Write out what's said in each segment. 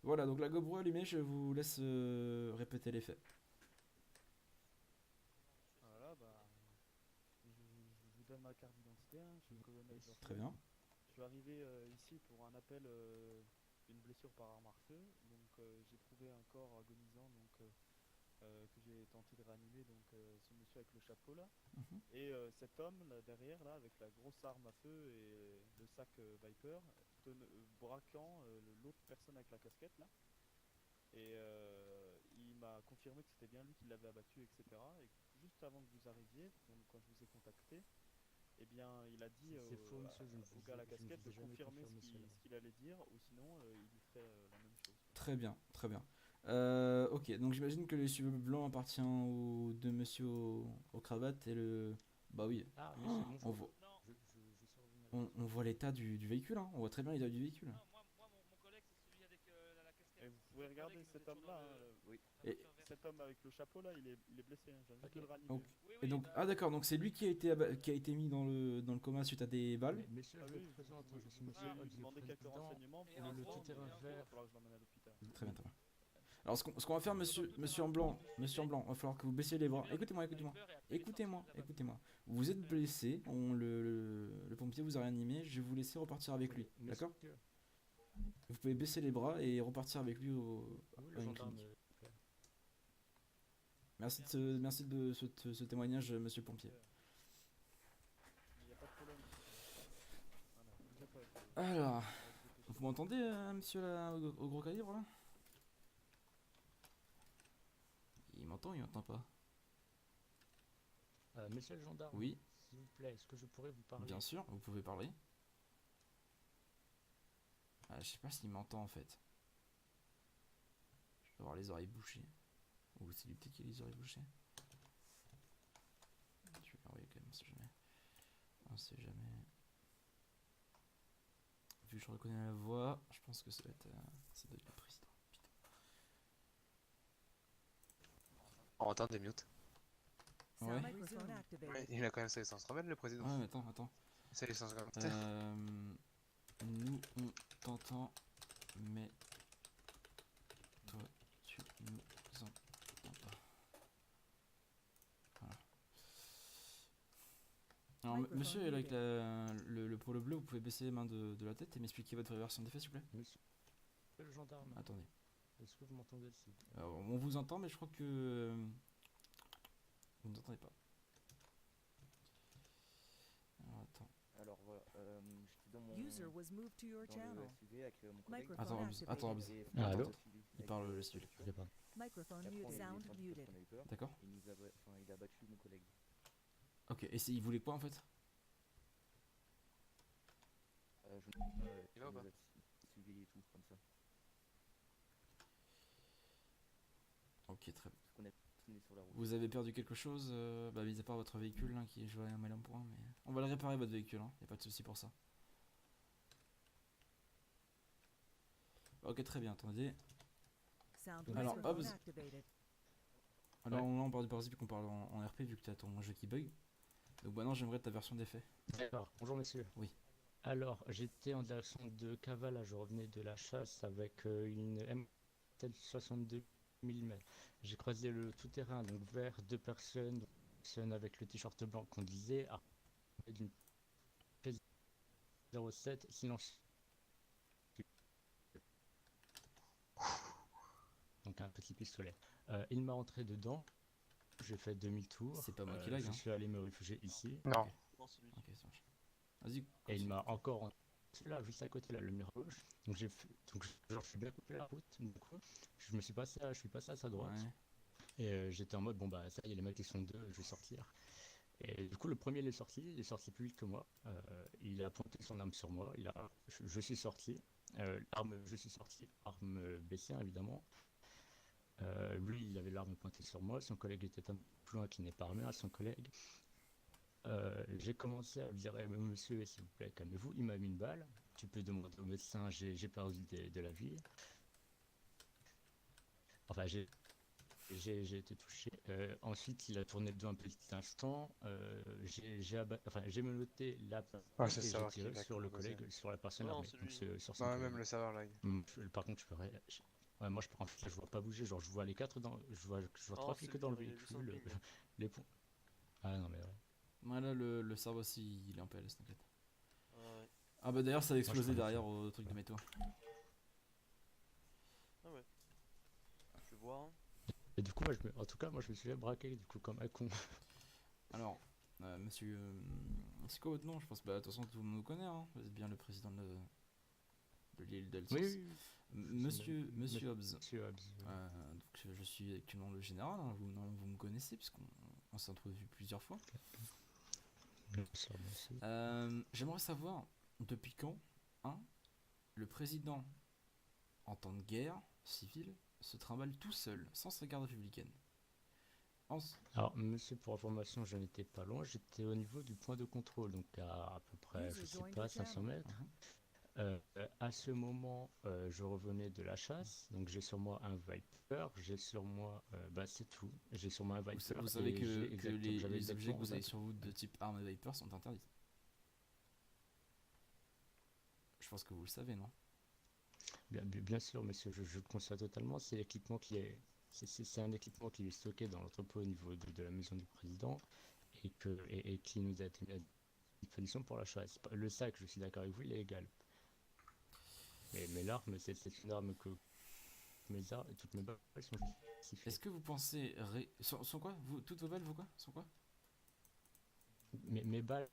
Voilà, donc la GoPro allumée, je vous laisse répéter les faits. Voilà, bah, je vous donne ma carte d'identité, hein, je suis le colonel Très Georgette. bien. Je suis arrivé ici pour un appel d'une blessure par arme à feu. Donc j'ai trouvé un corps agonisant que j'ai tenté de réanimer, donc ce monsieur avec le chapeau là. Mhm. Et cet homme là derrière, là, avec la grosse arme à feu et le sac Viper, braquant l'autre personne avec la casquette là. Et il m'a confirmé que c'était bien lui qui l'avait abattu, etc. Et juste avant que vous arriviez, donc quand je vous ai contacté, eh bien, il a dit C'est faux, monsieur, au gars à la je ne casquette vous de ai jamais confirmer confirmé cela. ce qu'il allait dire, ou sinon il lui ferait la même chose, quoi. Très bien, très bien. Ok, donc j'imagine que le cheveu blanc appartient aux deux messieurs aux cravates et le. Bah oui. Ah, Oh, monsieur, on bonjour. voit, Non, Je suis revenu à la on maison. voit l'état du véhicule, hein. On voit très bien l'état du véhicule. non, mon collègue, c'est celui avec la casquette. Et vous C'est pouvez votre collègue regarder et nous, vous cet êtes toujours homme-là, hein, oui. la Et, voiture verte. Cet homme avec le chapeau là, il est blessé, hein, je viens juste de Ok. le réanimer, donc, hein. Oui, et oui, donc, bah, ah d'accord, donc c'est lui qui a été, qui a été mis dans le coma suite à des balles. Mais monsieur, Ah je me oui, présente, hein, je suis vous monsieur ah, pouvez lui Hodge, le demander quelques président, renseignements et pour en le gros, tout-terrain l'instant, il va vert. falloir que je l'emmène à l'hôpital. Très bien, très bien. Alors, ce qu'on va faire, donc tout monsieur terrain en vert, blanc, monsieur monsieur en suivez, blanc, il va falloir que vous baissiez les bras. suivez avec Écoutez-moi, le écoutez-moi. sniper et après les sorties Écoutez-moi, nous abandonnent. écoutez-moi. Vous êtes Oui, oui. blessé, le pompier vous a réanimé, je vais vous laisser repartir avec lui, d'accord? Monsieur, Vous pouvez baisser les bras et repartir avec lui où est à le une gendarme, clinique. s'il vous plaît? Merci de ce témoignage, monsieur le pompier. Mais il n'y a pas de problème, voilà, bougez pas, Alors, on va se dépêcher. vous m'entendez, monsieur là, au gros calibre là? Il m'entend pas. Monsieur le gendarme, Oui, s'il vous plaît, est-ce que je pourrais vous parler? bien sûr, vous pouvez parler. Ah, je sais pas s'il m'entend en fait. Je dois avoir les oreilles bouchées. Ou c'est lui peut-être qui a les oreilles bouchées. Je vais l'envoyer quand même, on sait jamais. On sait jamais. Vu que je reconnais la voix, je pense que ça doit être le président. Putain. On entend des mutes. Ouais. Microphone activated. Ouais, il a quand même sa licence rebelle, le président. Ouais, mais attends. Sa licence commentaire. Nous on t'entend, mais toi tu nous entends pas. Voilà. Alors, monsieur, avec le polo bleu, vous pouvez baisser les mains de la tête et m'expliquer votre version des faits, s'il vous plaît? Monsieur le gendarme, Attendez. est-ce que vous m'entendez, s'il vous plaît? Alors, on vous entend, mais je crois que vous ne entendez pas. Alors, attends. Alors voilà, j'étais User was moved to your dans le channel. SUV avec mon collègue. Microphone Attends, activated. Et Ah, allô? on a suivi Il avec, parle le la civil. voiture. Je sais pas. Microphone Et après, mute on est sound descendu muted. parce qu'on a eu peur. D'accord. Il a abattu mon collègue. Ok, et il voulait quoi en fait? Il va ou pas? nous a suivi et tout, comme ça. Ok, très bien. Parce qu'on est sur la route. Vous avez perdu quelque chose, bah, mis à part votre véhicule là, qui est joué à mal en point, mais on va le réparer votre véhicule, hein. Y a pas de souci pour ça. Ok, très bien, attendez. Sound Alors, microphone hop. activated. Alors là, on part du principe qu'on parle en RP vu que t'as ton jeu qui bug. Donc maintenant, j'aimerais ta version des faits. D'accord, bonjour monsieur. Oui. Alors, j'étais en direction de Cavala, je revenais de la chasse avec une M62 mm. J'ai croisé le tout-terrain, donc vers deux personnes, donc, une personne avec le t-shirt blanc qu'on disait, armée d'une P07, silence. Donc un petit pistolet. Il m'a entré dedans, j'ai fait demi-tour, C'est pas moi qui lag, je hein. suis allé me réfugier ici, Non. Ok, ça marche. Vas-y. et il continue. m'a encore là, juste à côté, là, le mur gauche. Donc genre, je suis bien coupé la route. Du coup, je suis passé à sa droite. Ouais. Et j'étais en mode, bon bah ça y est, les mecs ils sont deux, je vais sortir. Et du coup, le premier il est sorti plus vite que moi. Il a pointé son arme sur moi. Je suis sorti. Je suis sorti, arme baissée hein, évidemment. Lui, il avait l'arme pointée sur moi. Son collègue était un peu plus loin qui n'est pas armé à son collègue. J'ai commencé à lui dire, eh, monsieur, s'il vous plaît, calmez-vous. Il m'a mis une balle. Tu peux demander au médecin, j'ai perdu de la vie. Enfin, j'ai été touché. Ensuite, il a tourné le dos un petit instant. J'ai menotté la personne Ouais, et c'est j'ai ça. tiré sur le collègue, sur la personne Non, armée, c'est donc lui. sur son Non, collègue. même le serveur lag. Par contre, Ouais, moi, en fait, là, je vois pas bouger. Genre, je vois les quatre dans. Je vois Oh, trois c'est flics dans le bien, il y a du véhicule. camping. Les ponts. Ah non, mais ouais. Ouais, là, le cerveau aussi, il est en PLS, t'inquiète. Ouais. Ah bah d'ailleurs, ça a Moi, je explosé préfère. derrière au truc de métaux. Ah ouais. Je vais voir. Hein. Et du coup, en tout cas, moi, je me suis fait braquer, du coup, comme un con. Alors, monsieur... c'est quoi votre nom? Je pense, bah de toute façon, tout le monde vous connaît, hein. Vous êtes bien le président de l'île d'Elsos. Oui, oui, oui. Monsieur Hobbs. Monsieur Hobbs. Oui. Donc je suis actuellement le général, hein. Vous me connaissez puisqu'on s'est entrevu plusieurs fois. Bien sûr, merci. J'aimerais savoir depuis quand, hein, le président en temps de guerre civile se trimballe tout seul, sans sa garde républicaine. Alors, monsieur, pour information, je n'étais pas loin. J'étais au niveau du point de contrôle, donc à peu près, je User sais joined pas, your 500 channel. mètres. À ce moment, je revenais de la chasse, donc j'ai sur moi un Viper, j'ai sur moi, bah c'est tout, j'ai sur moi un Viper. Vous savez et que j'avais les objets que exactement vous avez 20. sur vous de type arme et Viper sont interdits. Je pense que vous le savez, non? Bien sûr, monsieur, je le conçois totalement. C'est l'équipement qui est, c'est un équipement qui est stocké dans l'entrepôt au niveau de la maison du président et qui nous a été mis à disposition pour la chasse. Le sac, je suis d'accord avec vous, il est légal. Mais l'arme, c'est une arme que toutes mes balles sont justifiées. Est-ce que vous pensez... sont quoi toutes vos balles, vous quoi sont quoi? Mes balles,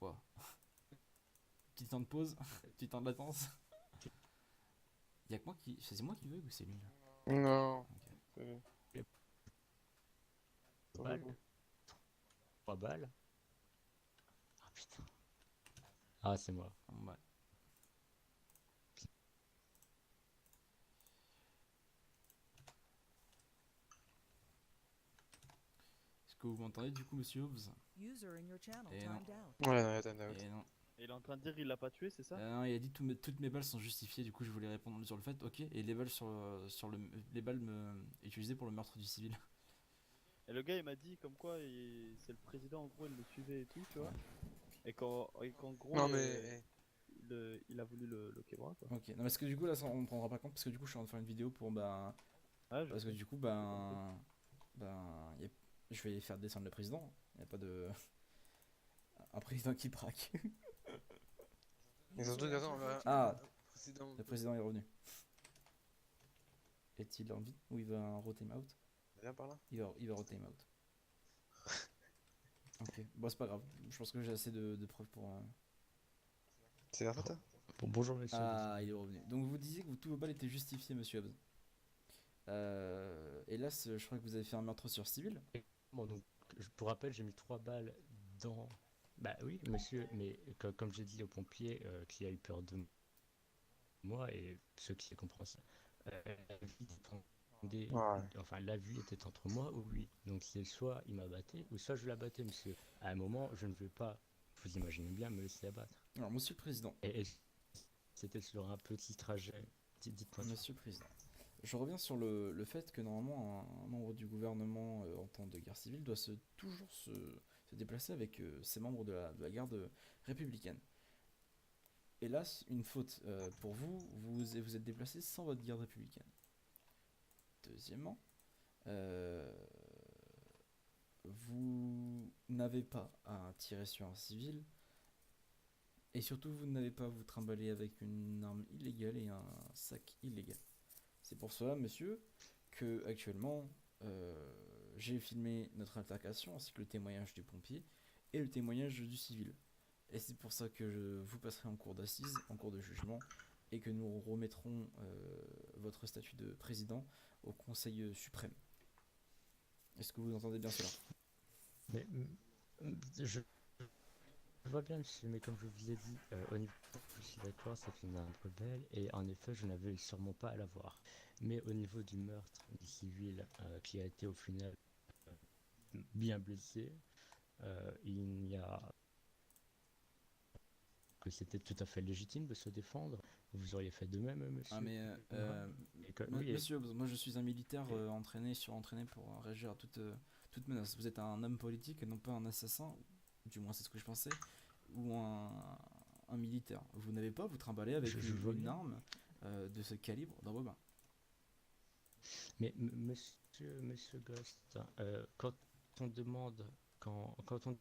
Wow. Petit temps de pause, petit temps de latence. Y'a que moi qui... C'est moi qui veux ou c'est lui là? Non. Ok. balles, 3 balles. Ah putain. Ah, c'est moi. Ouais. Est-ce que vous m'entendez du coup, monsieur Hobbs? User in your channel Et non. timed out. Ouais, non, attends, out. Et non. Et il est en train de dire il l'a pas tué, c'est ça? Non, il a dit toutes mes balles sont justifiées, du coup je voulais répondre sur le fait, ok, et les balles les balles utilisées pour le meurtre du civil. Et le gars il m'a dit comme quoi c'est le président en gros il le suivait et tout, tu vois. Et qu'en gros Non, mais. il a voulu le québra quoi. Ok, non parce que du coup là ça, on ne prendra pas compte parce que du coup je suis en train de faire une vidéo pour Ah, parce que du coup je vais faire descendre le président, il n'y a pas de un président qui braque. Mais surtout, attends, Ah, président. le président est revenu. Est-il en vie ou il va rotem out? Viens par là. Il va rotem out. Ok, bon c'est pas grave, je pense que j'ai assez de preuves pour... C'est la faute, hein. Bon, bonjour, monsieur. Ah, il est revenu. Donc vous disiez que tous vos balles étaient justifiées, monsieur Hobbs. Hélas, je crois que vous avez fait un meurtre sur civil. Bon, donc, pour rappel, j'ai mis 3 balles dans. Bah oui, monsieur, mais comme j'ai dit au pompier qui a eu peur de moi et ceux qui comprennent ça, Ouais. enfin, la vie était entre moi ou lui. Donc, c'est soit il m'a battu ou soit je l'abattais, monsieur. À un moment, je ne vais pas, vous imaginez bien, me laisser abattre. Alors, monsieur le président. Et c'était sur un petit trajet. Dites-moi. Monsieur le président. Je reviens sur le fait que normalement un membre du gouvernement en temps de guerre civile doit toujours se déplacer avec ses membres de la garde républicaine. Hélas, une faute pour vous, vous êtes déplacé sans votre garde républicaine. Deuxièmement, vous n'avez pas à tirer sur un civil et surtout vous n'avez pas à vous trimballer avec une arme illégale et un sac illégal. C'est pour cela, monsieur, que actuellement j'ai filmé notre altercation ainsi que le témoignage du pompier et le témoignage du civil. Et c'est pour ça que je vous passerai en cour d'assises, en cour de jugement, et que nous remettrons votre statut de président au Conseil suprême. Est-ce que vous entendez bien cela? Mais je vois bien, monsieur, mais comme je vous ai dit, au niveau, je suis d'accord, c'est une arme rebelle, et en effet, je n'avais sûrement pas à l'avoir. Mais au niveau du meurtre du civil qui a été au final bien blessé, il n'y a que c'était tout à fait légitime de se défendre. Vous auriez fait de même, monsieur. Ah mais oui, monsieur, moi je suis un militaire entraîné pour réagir à toute menace. Vous êtes un homme politique et non pas un assassin, du moins c'est ce que je pensais, ou un militaire. Vous n'avez pas à vous trimballer avec je vois une bien. arme de ce calibre dans vos mains. Mais monsieur Ghost, quand on demande, quand on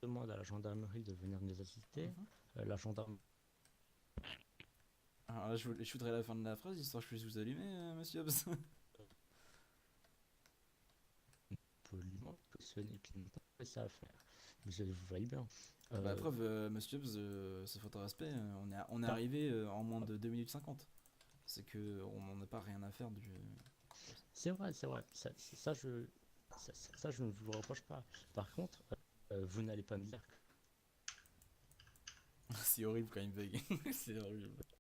demande à la gendarmerie de venir nous assister, Mhm. la gendarme Alors là, je voudrais la fin de la phrase, histoire que je puisse vous allumer, monsieur Hobbs. poliment cautionner qu'ils n'ont pas fait ça à faire. Vous voyez bien. Bah, preuve, monsieur Hobbs, c'est faute de respect, on est Non. arrivé en moins de 2 minutes 50. C'est que on n'a pas rien à faire du. C'est vrai, c'est vrai. Ça, je ne vous le reproche pas. Par contre, vous n'allez pas me dire C'est horrible quand il bug. C'est horrible.